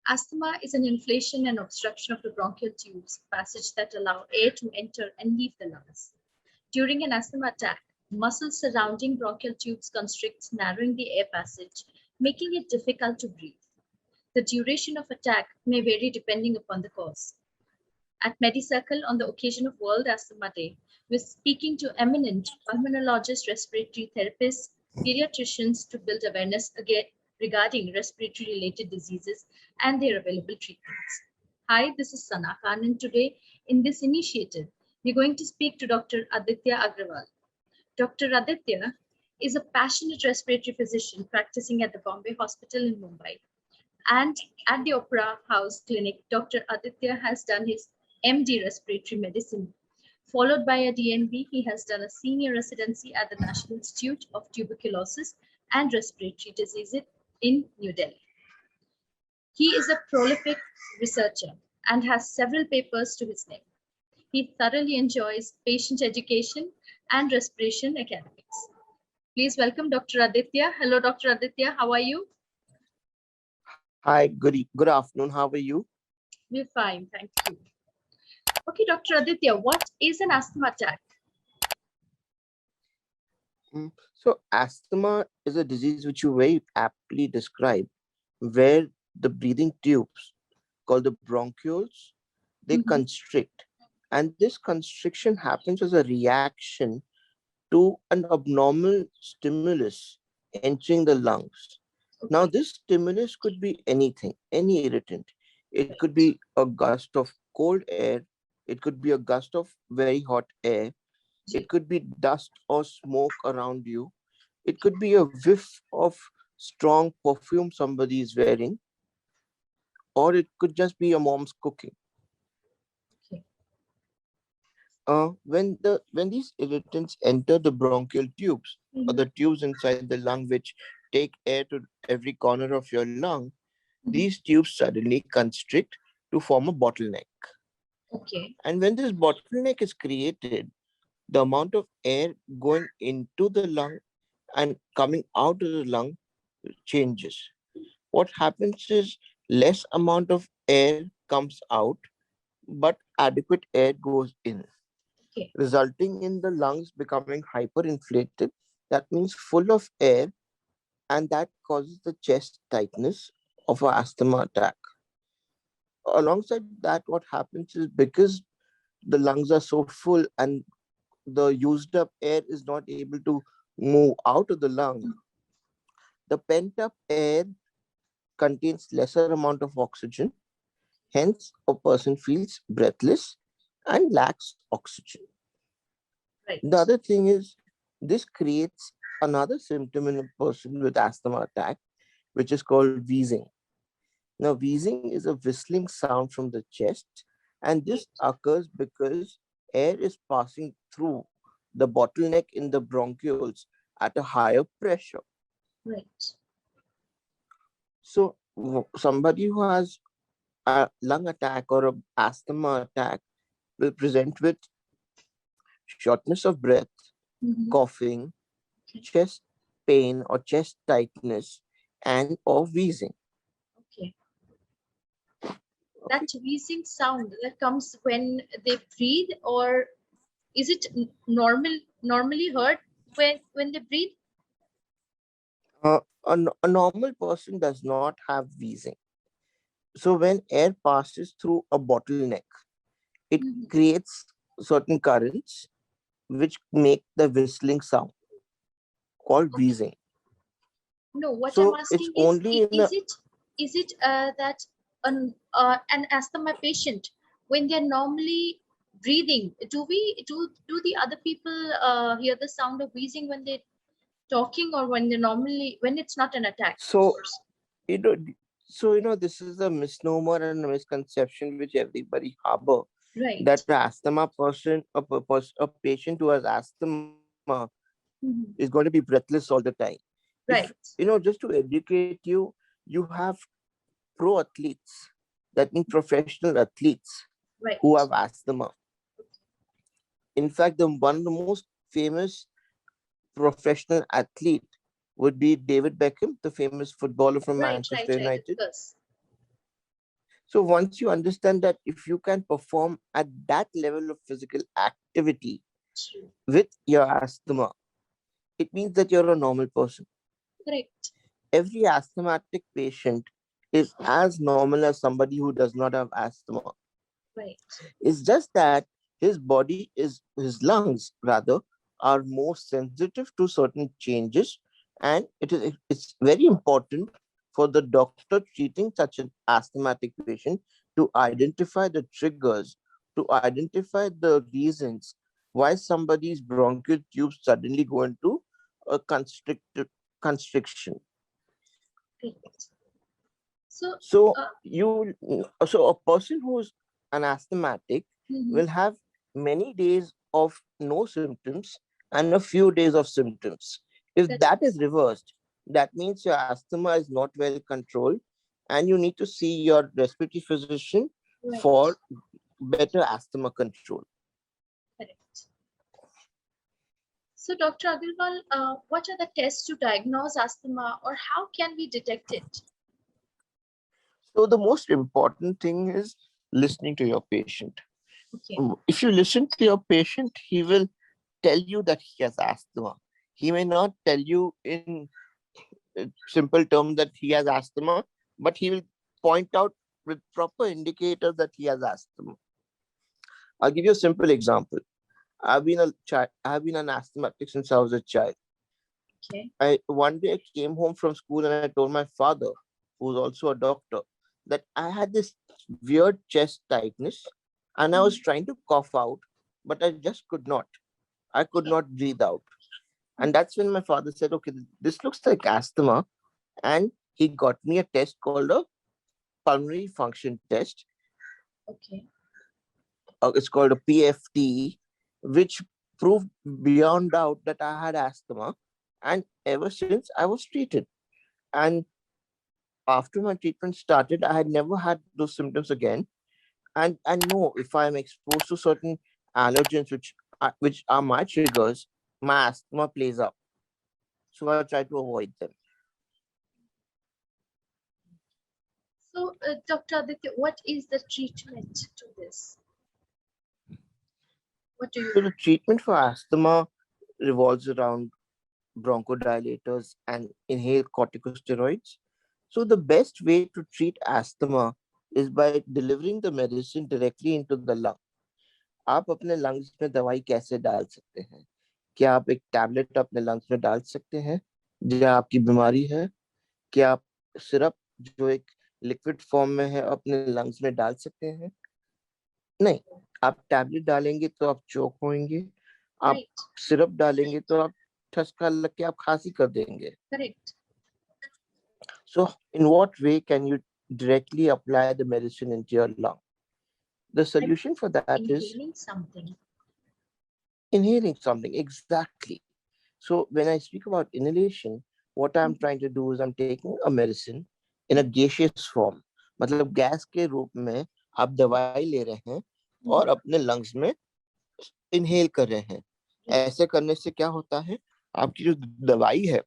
Asthma is an inflation and obstruction of the bronchial tubes passage that allow air to enter and leave the lungs. During an asthma attack, muscles surrounding bronchial tubes constrict, narrowing the air passage, making it difficult to breathe. The duration of attack may vary depending upon the cause. At MediCircle, on the occasion of World Asthma Day, we're speaking to eminent pulmonologists, respiratory therapists, pediatricians to build awareness regarding respiratory-related diseases and their available treatments. Hi, this is Sana Khan, and today in this initiative, we're going to speak to Dr. Aditya Agrawal. Dr. Aditya is a passionate respiratory physician practicing at the Bombay Hospital in Mumbai. And at the Opera House Clinic, Dr. Aditya has done his MD Respiratory Medicine. Followed by a DNB, he has done a senior residency at the National Institute of Tuberculosis and Respiratory Diseases in New Delhi. He is a prolific researcher and has several papers to his name. He thoroughly enjoys patient education and respiration academics. Please welcome Dr. Aditya. Hello, Dr. Aditya. How are you? Hi, good afternoon. How are you? We're fine, thank you. Okay, Dr. Aditya, what is an asthma attack? So asthma is a disease which you very aptly describe, where the breathing tubes called the bronchioles, they constrict. And this constriction happens as a reaction to an abnormal stimulus entering the lungs. Now, this stimulus could be anything, any irritant. It could be a gust of cold air. It could be a gust of very hot air. It could be dust or smoke around you. It could be a whiff of strong perfume somebody is wearing, or it could just be your mom's cooking. When these irritants enter the bronchial tubes, or the tubes inside the lung which take air to every corner of your lung, these tubes suddenly constrict to form a bottleneck. Okay. And when this bottleneck is created, the amount of air going into the lung and coming out of the lung changes. What happens is less amount of air comes out, but adequate air goes in, resulting in the lungs becoming hyperinflated. That means full of air, and that causes the chest tightness of an asthma attack. Alongside that, what happens is because the lungs are so full and the used up air is not able to move out of the lung, the pent up air contains lesser amount of oxygen. Hence, a person feels breathless and lacks oxygen. Right. The other thing is, this creates another symptom in a person with asthma attack, which is called wheezing. Now, wheezing is a whistling sound from the chest, and this occurs because air is passing through the bottleneck in the bronchioles at a higher pressure. Right. So, somebody who has a lung attack or an asthma attack will present with shortness of breath, coughing, chest pain or chest tightness, and or wheezing. Okay. That wheezing sound that comes when they breathe, or is it normally heard when they breathe? A normal person does not have wheezing. So when air passes through a bottleneck, it creates certain currents which make the whistling sound called wheezing. No, what So I'm it's asking only is it that an asthma patient, when they're normally breathing, do the other people hear the sound of wheezing when they're talking, or when it's not an attack? So this is a misnomer and a misconception which everybody harbor. Right. That the asthma person, a patient who has asthma is going to be breathless all the time. Right. Just to educate you, you have pro athletes, that means professional athletes, right, who have asthma. In fact, one of the most famous professional athlete would be David Beckham, the famous footballer from Manchester United. So once you understand that if you can perform at that level of physical activity True. with your asthma, it means that you're a normal person. Correct. Every asthmatic patient is as normal as somebody who does not have asthma. Right. It's just that his lungs rather, are more sensitive to certain changes, and it's very important for the doctor treating such an asthmatic patient to identify the triggers, to identify the reasons why somebody's bronchial tubes suddenly go into a constriction. Correct. So, So uh, so a person who's an asthmatic mhm, will have many days of no symptoms and a few days of symptoms. If that correct. is reversed, that means your asthma is not well controlled, and you need to see your respiratory physician Right. for better asthma control. Correct. So, Dr. Agarwal, what are the tests to diagnose asthma, or how can we detect it? So the most important thing is listening to your patient. Okay. If you listen to your patient, he will tell you that he has asthma. He may not tell you in simple terms that he has asthma, but he will point out with proper indicators that he has asthma. I'll give you a simple example. I've been an asthmatic since I was a child. Okay. I one day I came home from school and I told my father, who's also a doctor, that I had this weird chest tightness and I was Mhm. trying to cough out, but I just could not. I could Okay. not breathe out. And that's when my father said, okay, this looks like asthma. And he got me a test called a pulmonary function test. Okay. It's called a PFT, which proved beyond doubt that I had asthma. And ever since I was treated. And after my treatment started, I had never had those symptoms again. And I know if I'm exposed to certain allergens, which are my triggers, my asthma plays up. So I try to avoid them. So, Dr. Aditya, what is the treatment to this? What do you So the treatment for asthma revolves around bronchodilators and inhaled corticosteroids. So the best way to treat asthma is by delivering the medicine directly into the lung. आप अपने lungs में दवाई कैसे डाल सकते हैं? क्या आप एक टैबलेट अपने lungs में डाल सकते हैं जहाँ आपकी बीमारी है? क्या आप सिरप जो एक लिक्विड फॉर्म में है अपने lungs में डाल सकते हैं? नहीं, आप टैबलेट डालेंगे तो आप चोक होंगे, आप right? सिरप डालेंगे तो आप ठसका लग के आप खांसी कर देंगे. Correct. So in what way can you directly apply the medicine into your lung? The Like solution for that is inhaling something. inhaling something. Exactly. So when I speak about inhalation, what I'm Mhm. trying to do is I'm taking a medicine in a gaseous form. मतलब gas के रूप में आप दवाई ले रहे हैं और Mhm. अपने लंग्स में इनहेल कर रहे हैं. Right. ऐसे करने से क्या होता है, आपकी जो दवाई है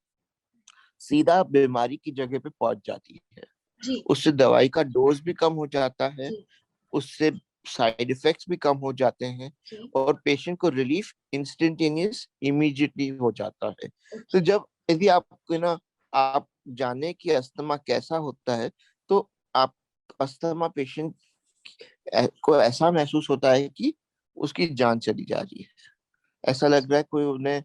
सीधा बीमारी की जगह पे पहुंच जाती है. जी. उससे दवाई का डोज भी कम हो जाता है, जी. उससे साइड इफेक्ट्स भी कम हो जाते हैं Okay. और पेशेंट को रिलीफ इंस्टेंटेनियस इमीडिएटली हो जाता है. तो Okay. जब यदि आपको ना आप जाने कि अस्थमा कैसा होता है, तो आप अस्थमा पेशेंट को ऐसा महसूस होता है कि उसकी जान चली जा रही है. ऐसा लग रहा है कोई उन्हें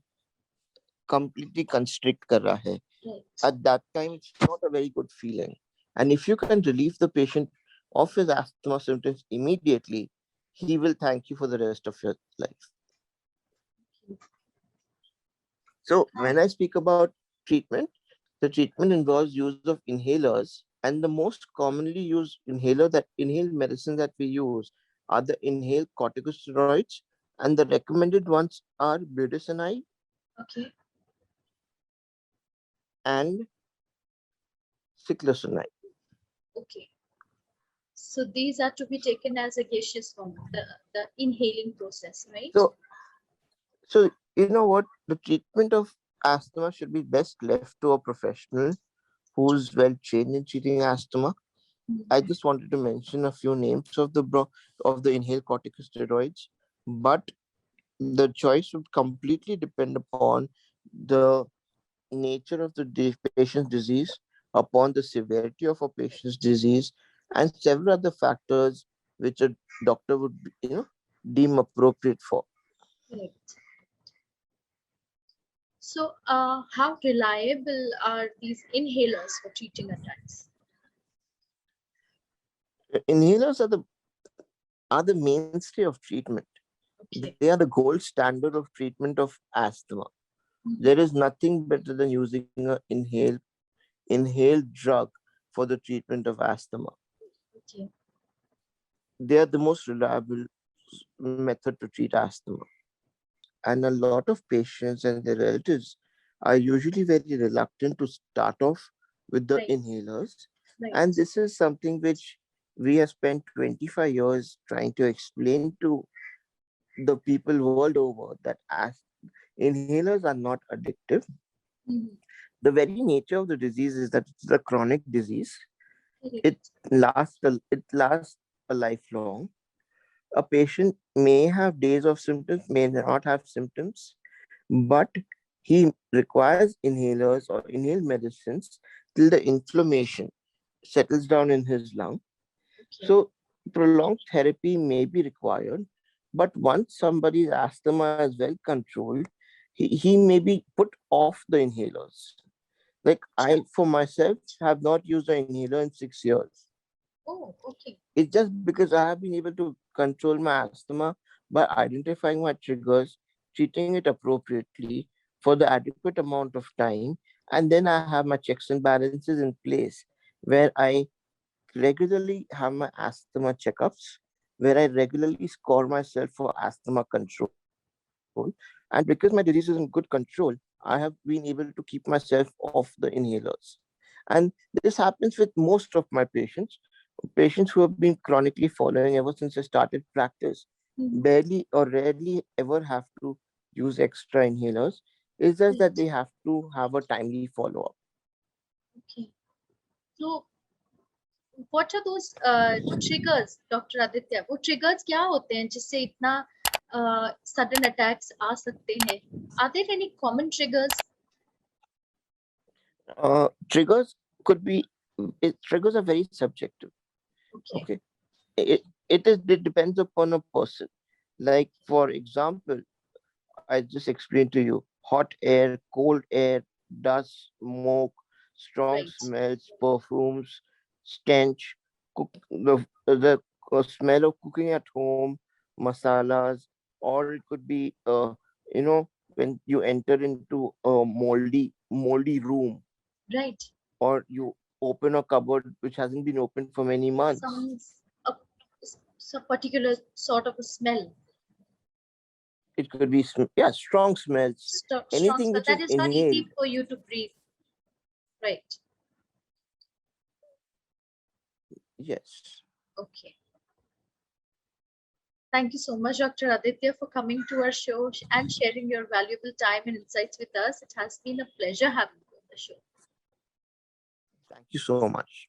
completely constrict कर रहा है. Right. At that time, it's not a very good feeling. And if you can relieve the patient of his asthma symptoms immediately, he will thank you for the rest of your life. So when I speak about treatment, the treatment involves use of inhalers, and the most commonly used inhaled medicine that we use are the inhaled corticosteroids, and the recommended ones are budesonide Okay. and cyclosinide. Okay. So these are to be taken as a gaseous form, the inhaling process, right? So So, you know what? The treatment of asthma should be best left to a professional who's well trained in treating asthma. I just wanted to mention a few names of the inhaled corticosteroids, but the choice would completely depend upon the nature of the patient's disease, upon the severity of a patient's disease, and several other factors which a doctor would deem appropriate for. Correct. So, how reliable are these inhalers for treating attacks? Inhalers are the mainstay of treatment. Okay. They are the gold standard of treatment of asthma. Mhm. There is nothing better than using an inhaled drug for the treatment of asthma. Okay. They are the most reliable method to treat asthma. And a lot of patients and their relatives are usually very reluctant to start off with the Right. inhalers. And Right. this is something which we have spent 25 years trying to explain to the people world over that as inhalers are not addictive. Mhm. The very nature of the disease is that it's a chronic disease. It Correct. lasts a lifelong. A patient may have days of symptoms, may not have symptoms, but he requires inhalers or inhaled medicines till the inflammation settles down in his lung. Okay. So prolonged therapy may be required, but once somebody's asthma is well controlled, he may be put off the inhalers. Like I, for myself, have not used an inhaler in 6 years. Oh, okay. It's just because I have been able to control my asthma by identifying my triggers, treating it appropriately for the adequate amount of time, and then I have my checks and balances in place where I regularly have my asthma checkups, where I regularly score myself for asthma control. And because my disease is in good control, I have been able to keep myself off the inhalers. And this happens with most of my patients who have been chronically following ever since I started practice, Mhm. barely or rarely ever have to use extra inhalers. It's just that Right. they have to have a timely follow up. Okay. So, what are those triggers, Dr. Aditya? वो triggers क्या होते हैं जिससे इतना sudden attacks आ सकते हैं? Are there any common triggers? Triggers could be, triggers are very subjective. Okay. Okay. It depends upon a person. Like, for example, I just explained to you hot air, cold air, dust, smoke, strong Right. smells, perfumes, stench, the smell of cooking at home, masalas, or it could be, you know, when you enter into a moldy room, Right. or you open a cupboard which hasn't been opened for many months. Some a, some particular sort of a smell, It could be, yeah, strong smells, strong anything smell which that is is not inhaled. easy for you to breathe. Right. Yes. Okay. Thank you so much, Dr. Aditya, for coming to our show and sharing your valuable time and insights with us. It has been a pleasure having you on the show. Thank you so much.